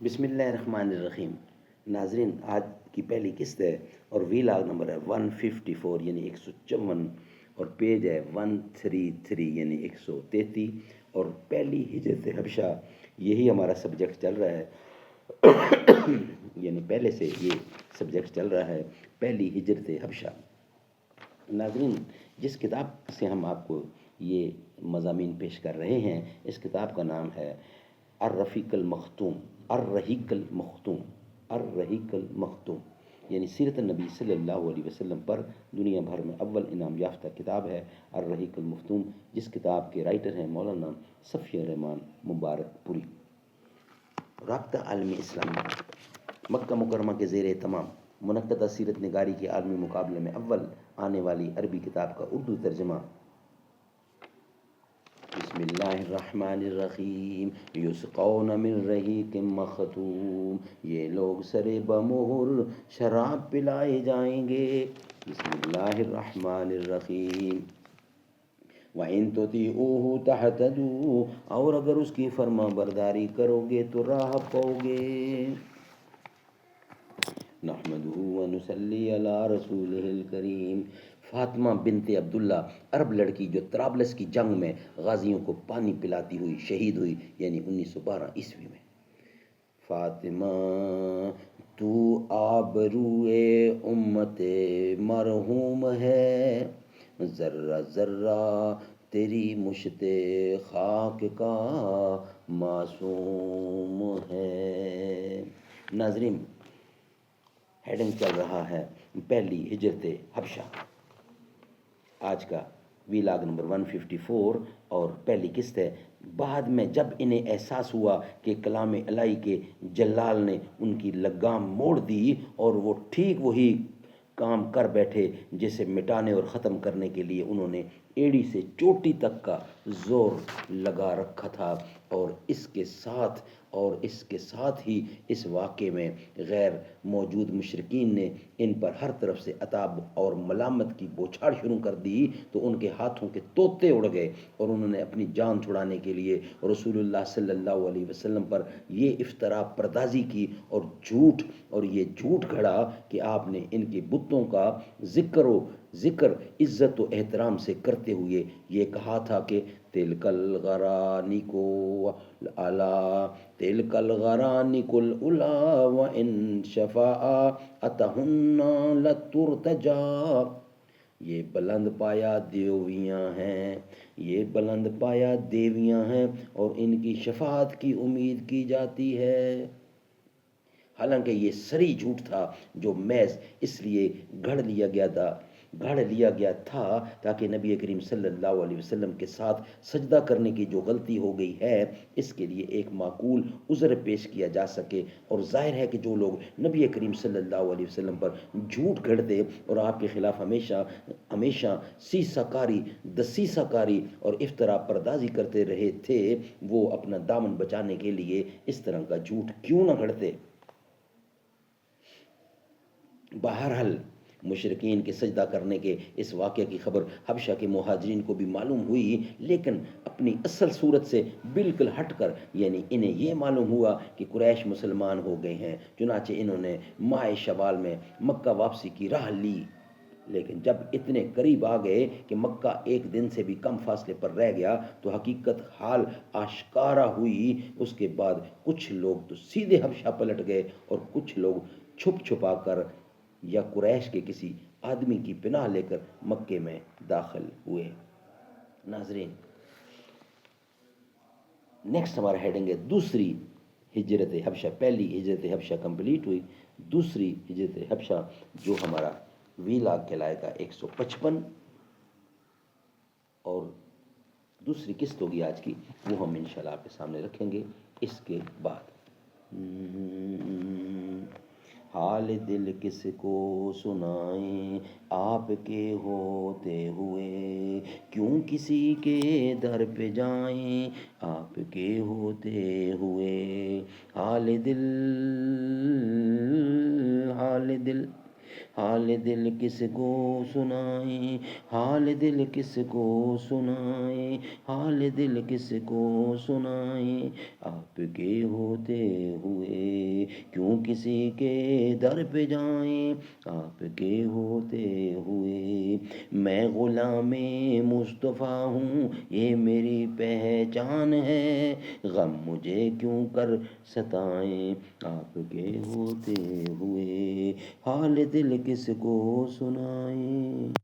بسم اللہ الرحمن الرحیم۔ ناظرین، آج کی پہلی قسط ہے اور ویلاگ نمبر ہے 154 یعنی 154 اور پیج ہے 133 یعنی 133 اور پہلی ہجرت حبشہ یہی ہمارا سبجیکٹ چل رہا ہے یعنی پہلے سے یہ سبجیکٹ چل رہا ہے پہلی ہجرت حبشہ۔ ناظرین، جس کتاب سے ہم آپ کو یہ مضامین پیش کر رہے ہیں اس کتاب کا نام ہے الرفیق المختوم، الرحیق المختوم، الرحیق المختوم، یعنی سیرت النبی صلی اللہ علیہ وسلم پر دنیا بھر میں اول انعام یافتہ کتاب ہے الرحیق المختوم، جس کتاب کے رائٹر ہیں مولانا صفی الرحمان مبارک پوری۔ رابطہ عالمی اسلامی مکہ مکرمہ کے زیر اہتمام منعقدہ سیرت نگاری کے عالمی مقابلے میں اول آنے والی عربی کتاب کا اردو ترجمہ۔ بسم اللہ الرحمن الرحیم۔ یسقون من رحیق مختوم، یہ لوگ سر بمہر شراب پلائے جائیں گے۔ بسم اللہ الرحمن الرحیم۔ وَإِن تُطِيعُوهُ تَهْتَدُوا، اور اگر اس کی فرما برداری کرو گے تو راہ پاؤ گے۔ نحمدہ ونصلی علی رسولہ الکریم۔ فاطمہ بنت عبداللہ، عرب لڑکی جو طرابلس کی جنگ میں غازیوں کو پانی پلاتی ہوئی شہید ہوئی، یعنی 1912 عیسوی میں۔ فاطمہ تو آبروئے امت مرحوم ہے، ذرہ ذرہ تیری مشت خاک کا معصوم ہے۔ ناظرین، ہیڈنگ چل رہا ہے پہلی ہجرت حبشہ۔ آج کا ویلاگ نمبر 154 اور پہلی قسط ہے۔ بعد میں جب انہیں احساس ہوا کہ کلام الہی کے جلال نے ان کی لگام موڑ دی اور وہ ٹھیک وہی کام کر بیٹھے جسے مٹانے اور ختم کرنے کے لیے انہوں نے ایڑی سے چوٹی تک کا زور لگا رکھا تھا، اور اس کے ساتھ ہی اس واقعے میں غیر موجود مشرکین نے ان پر ہر طرف سے عتاب اور ملامت کی بوچھاڑ شروع کر دی، تو ان کے ہاتھوں کے طوطے اڑ گئے اور انہوں نے اپنی جان چھڑانے کے لیے رسول اللہ صلی اللہ علیہ وسلم پر یہ افتراء پردازی کی اور یہ جھوٹ گھڑا کہ آپ نے ان کے بتوں کا ذکر عزت و احترام سے کرتے ہوئے یہ کہا تھا کہ تلک الغرانیک العلا، تلک الغرانیک العلا وان شفاعتہن لترتجا، یہ بلند پایا دیویاں ہیں اور ان کی شفاعت کی امید کی جاتی ہے۔ حالانکہ یہ سری جھوٹ تھا جو محض اس لیے گھڑ لیا گیا تھا تاکہ نبی کریم صلی اللہ علیہ وسلم کے ساتھ سجدہ کرنے کی جو غلطی ہو گئی ہے اس کے لیے ایک معقول عذر پیش کیا جا سکے، اور ظاہر ہے کہ جو لوگ نبی کریم صلی اللہ علیہ وسلم پر جھوٹ گھڑتے اور آپ کے خلاف ہمیشہ دسیسہ کاری اور افتراء پردازی کرتے رہے تھے، وہ اپنا دامن بچانے کے لیے اس طرح کا جھوٹ کیوں نہ گھڑتے۔ بہرحال مشرکین کے سجدہ کرنے کے اس واقعے کی خبر حبشہ کے مہاجرین کو بھی معلوم ہوئی، لیکن اپنی اصل صورت سے بالکل ہٹ کر، یعنی انہیں یہ معلوم ہوا کہ قریش مسلمان ہو گئے ہیں، چنانچہ انہوں نے ماہ شوال میں مکہ واپسی کی راہ لی۔ لیکن جب اتنے قریب آ گئے کہ مکہ ایک دن سے بھی کم فاصلے پر رہ گیا تو حقیقت حال آشکارا ہوئی۔ اس کے بعد کچھ لوگ تو سیدھے حبشہ پلٹ گئے اور کچھ لوگ چھپ چھپا کر یا قریش کے کسی آدمی کی پناہ لے کر مکے میں داخل ہوئے۔ ناظرین، نیکسٹ ہمارا ہیڈنگ ہے دوسری ہجرت حبشہ۔ پہلی ہجرت حبشہ کمپلیٹ ہوئی، دوسری ہجرت حبشہ جو ہمارا ویلاگ کہلائے گا 155، اور دوسری قسط ہوگی آج کی، وہ ہم انشاءاللہ آپ کے سامنے رکھیں گے اس کے بعد۔ حال دل کس کو سنائیں آپ کے ہوتے ہوئے، کیوں کسی کے در پہ جائیں آپ کے ہوتے ہوئے، حال دل کس کو سنائیں، حال دل کس کو سنائیں، حال دل کس کو سنائیں آپ کے ہوتے ہوئے، کسی کے در پہ جائیں آپ کے ہوتے ہوئے، میں غلام مصطفیٰ ہوں یہ میری پہچان ہے، غم مجھے کیوں کر ستائیں آپ کے ہوتے ہوئے، حال دل کس کو سنائیں۔